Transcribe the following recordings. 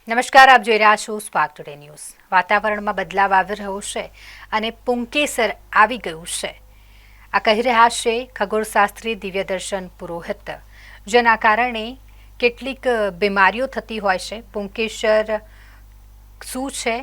નમસ્કાર, આપ જોઈ રહ્યા છો સ્પાર્ક ટુડે ન્યૂઝ। વાતાવરણમાં બદલાવ આવી રહ્યો છે અને પુંકેસર આવી ગયું છે, આ કહી રહ્યા છે ખગોળશાસ્ત્રી દિવ્યદર્શન પુરોહિત, જેના કારણે કેટલીક બીમારીઓ થતી હોય છે। પુંકેસર શું છે,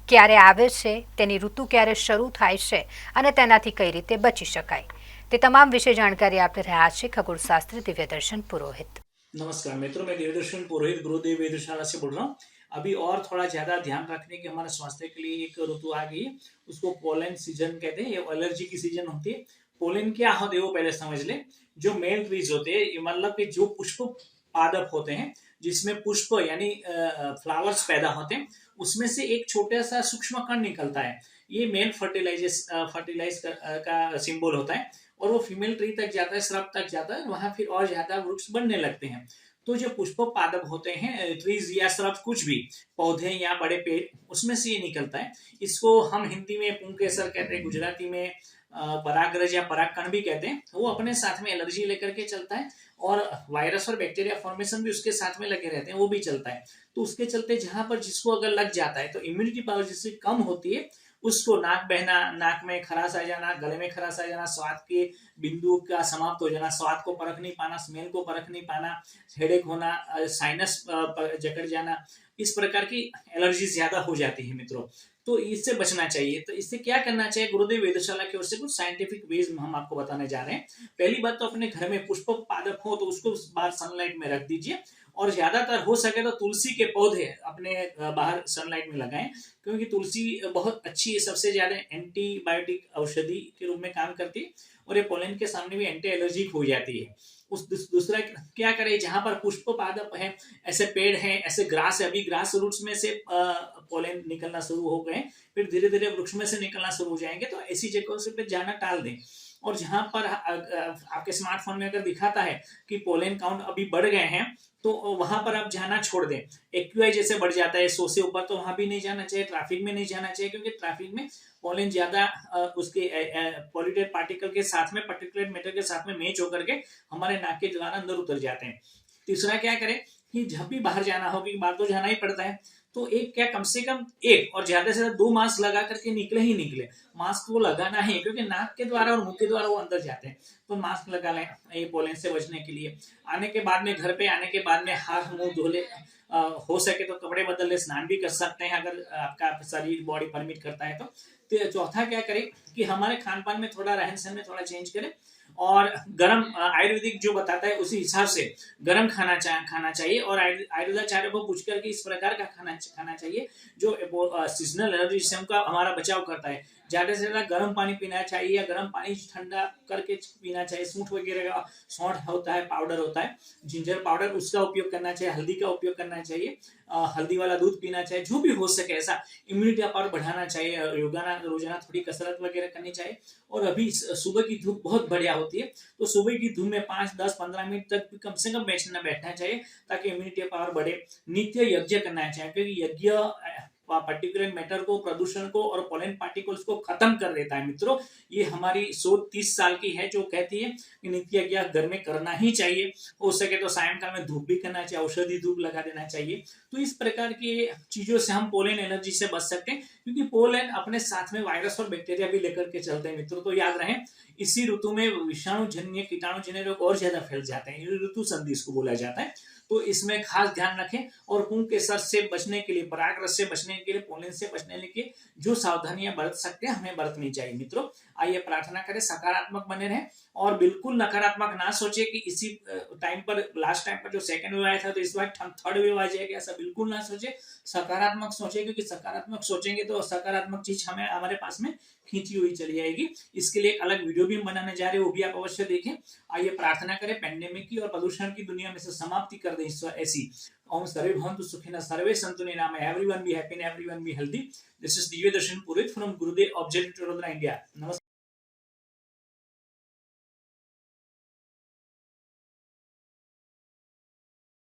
ક્યારે આવે છે, તેની ઋતુ ક્યારે શરૂ થાય છે અને તેનાથી કઈ રીતે બચી શકાય, તે તમામ વિશે જાણકારી આપી રહ્યા છે ખગોળશાસ્ત્રી दिव्यदर्शन पुरोहित। नमस्कार मित्रों, मैं देवदर्शन पुरोहित गुरुदेव वेदशाला से बोल रहा हूँ। अभी और थोड़ा ज्यादा ध्यान रखने के हमारे स्वास्थ्य के लिए एक ऋतु आ गई है, उसको पोलन सीजन कहते हैं। ये एलर्जी की सीजन होती है। पोलन क्या होते हैं वो पहले समझ ले। जो मेल ट्रीज होते हैं, मतलब कि जो पुष्प पादप होते हैं, जिसमें पुष्प यानी फ्लावर्स पैदा होते हैं, उसमें से एक छोटा सा सूक्ष्म कण निकलता है। ये मेल फर्टिलाइज का सिंबल होता है और वो फीमेल ट्री तक जाता है, श्रब तक जाता है, वहां फिर और ज्यादा वृक्ष बनने लगते हैं। तो जो पुष्प पादप होते हैं, ट्रीज या श्रब, कुछ भी पौधे या बड़े पेड़, उसमें से ये निकलता है। इसको हम हिंदी में पुंकेसर कहते हैं, गुजराती में परागरज या परागकण भी कहते हैं। वो अपने साथ में एलर्जी लेकर के चलता है और वायरस और बैक्टीरिया फॉर्मेशन भी उसके साथ में लगे रहते हैं, वो भी चलता है। तो उसके चलते जहां पर जिसको अगर लग जाता है तो इम्यूनिटी पावर जिससे कम होती है, उसको नाक बहना, नाक में खराश आ जाना, गले में खराश आ जाना, स्वाद के बिंदु का समाप्त हो जाना, स्वाद को परख नहीं पाना, स्मेल को परख नहीं पाना, हेडेक होना, साइनस जकड़ जाना, इस प्रकार की एलर्जी ज्यादा हो जाती है मित्रों। तो इससे बचना चाहिए। तो इससे क्या करना चाहिए, गुरुदेव वेदशाला की ओर से कुछ साइंटिफिक वेज हम आपको बताने जा रहे हैं। पहली बात तो अपने घर में पुष्प पादप हो तो उसको बाहर सनलाइट में रख दीजिए, और ज्यादातर हो सके तो तुलसी के पौधे अपने बाहर सनलाइट में लगाएं, क्योंकि तुलसी बहुत अच्छी, सबसे ज्यादा एंटीबायोटिक औषधि के रूप में काम करती है और ये पोलन के सामने भी एंटी एलर्जिक हो जाती है। उस दूसरा क्या करें, जहां पर पुष्प पादप है, ऐसे पेड़ हैं, ऐसे ग्रास है, अभी ग्रास रूट्स में से पोलन निकलना शुरू हो गए, फिर धीरे धीरे वृक्ष में से निकलना शुरू हो जाएंगे। तो ऐसी जगहों से पे जाना टाल दें। और जहां पर आपके स्मार्टफोन में अगर दिखाता है कि पोलन काउंट अभी बढ़ गए हैं, तो वहां पर आप जाना छोड़ दें। एक्यूआई जैसे बढ़ जाता है 100 से ऊपर, तो वहां भी नहीं जाना चाहिए। ट्रैफिक में नहीं जाना चाहिए, क्योंकि ट्रैफिक में पोलन ज्यादा उसके पॉल्यूटेड पार्टिकल के साथ में, पार्टिकुलेट मैटर के साथ में मैच होकर के हमारे नाक के द्वारा अंदर उतर जाते हैं। तीसरा क्या करें कि जब भी बाहर जाना हो, कि बाहर तो जाना ही पड़ता है, तो एक क्या, कम से कम एक और ज्यादा से ज्यादा 2 मास्क लगा करके निकले ही निकले। मास्क वो लगाना है, क्योंकि नाक के द्वारा और मुंह के द्वारा वो अंदर जाते हैं, तो मास्क लगा लें ये पोलन से बचने के लिए। आने के बाद में, घर पे आने के बाद में हाथ मुंह धो ले, हो सके तो कपड़े बदल ले, स्नान भी कर सकते हैं अगर आपका शरीर बॉडी परमिट करता है तो चौथा क्या करें कि हमारे खान पान में थोड़ा, रहन सहन में थोड़ा चेंज करें, और गर्म, आयुर्वेदिक जो बताता है उसी हिसाब से गर्म खाना चाहिए। और आयुर्वेदाचार्य को पूछ करके इस प्रकार का खाना चाहिए जो सीजनल एलर्जी से हमारा बचाव करता है। ज्यादा से ज्यादा गर्म पानी पीना चाहिए, या गर्म पानी ठंडा करके पीना चाहिए। सूंठ वगैरह का, सौंठ होता है, पाउडर होता है, जिंजर पाउडर, उसका उपयोग करना चाहिए। हल्दी का उपयोग करना चाहिए, हल्दी वाला दूध पीना चाहिए, जो भी हो सके ऐसा। इम्यूनिटी पावर बढ़ाना चाहिए, रोजाना थोड़ी कसरत वगैरह करनी चाहिए। और अभी सुबह की धूप बहुत बढ़िया होती है, तो सुबह की धूप में 5, 10, 15 मिनट तक कम से कम बैठना चाहिए, ताकि इम्यूनिटी पावर बढ़े। नित्य यज्ञ करना चाहिए, क्योंकि यज्ञ पर्टिकुलर मैटर को, प्रदूषण को और पोलन पार्टिकल्स को खत्म कर देता है मित्रों। ये हमारी शोध 30 साल की है, जो कहती है कि नित्य यज्ञ घर में करना ही चाहिए। हो सके तो सायंकाल में धूप भी करना चाहिए, औषधि धूप लगा देना चाहिए। तो इस प्रकार की चीजों से हम पोलन एलर्जी से बच सकते हैं, क्योंकि पोलन अपने साथ में वायरस और बैक्टीरिया भी लेकर के चलते हैं मित्रों। तो याद रहे, इसी ऋतु में विषाणु जन्य, कीटाणु जन्य रोग और ज्यादा फैल जाते हैं। ऋतु संधि इसको बोला जाता है। तो इसमें खास ध्यान रखें, और पुंकेसर से बचने के लिए, परागरज से बचने के लिए, पोलन से बचने के लिए जो सावधानियां बरत सकते हैं, हमें बरतनी चाहिए मित्रों। आइए प्रार्थना करें, सकारात्मक बने रहें, और बिल्कुल नकारात्मक ना सोचे कि इसी टाइम पर, लास्ट टाइम पर जो सेकंड वेव आया था, तो इस बार थर्ड वेव आ जाएगा, ऐसा बिल्कुल ना सोचे। सकारात्मक सोचे, क्योंकि सकारात्मक सोचेंगे तो सकारात्मक चीज हमें, हमारे पास में खींची हुई चली जाएगी। इसके लिए एक अलग वीडियो भी हम बनाने जा रहे हैं, वो भी आप अवश्य देखें। आइए प्रार्थना करें, पेंडेमिक की और प्रदूषण की दुनिया में से समाप्ति कर दे ईश्वर ऐसी। ओम सर्वे भवन्तु सुखिनः, सर्वे सन्तु निरामया, everyone be happy and everyone be healthy. This is Divya Darshan Purohit from Gurudev observatory Vadodara, India. नमस्कार।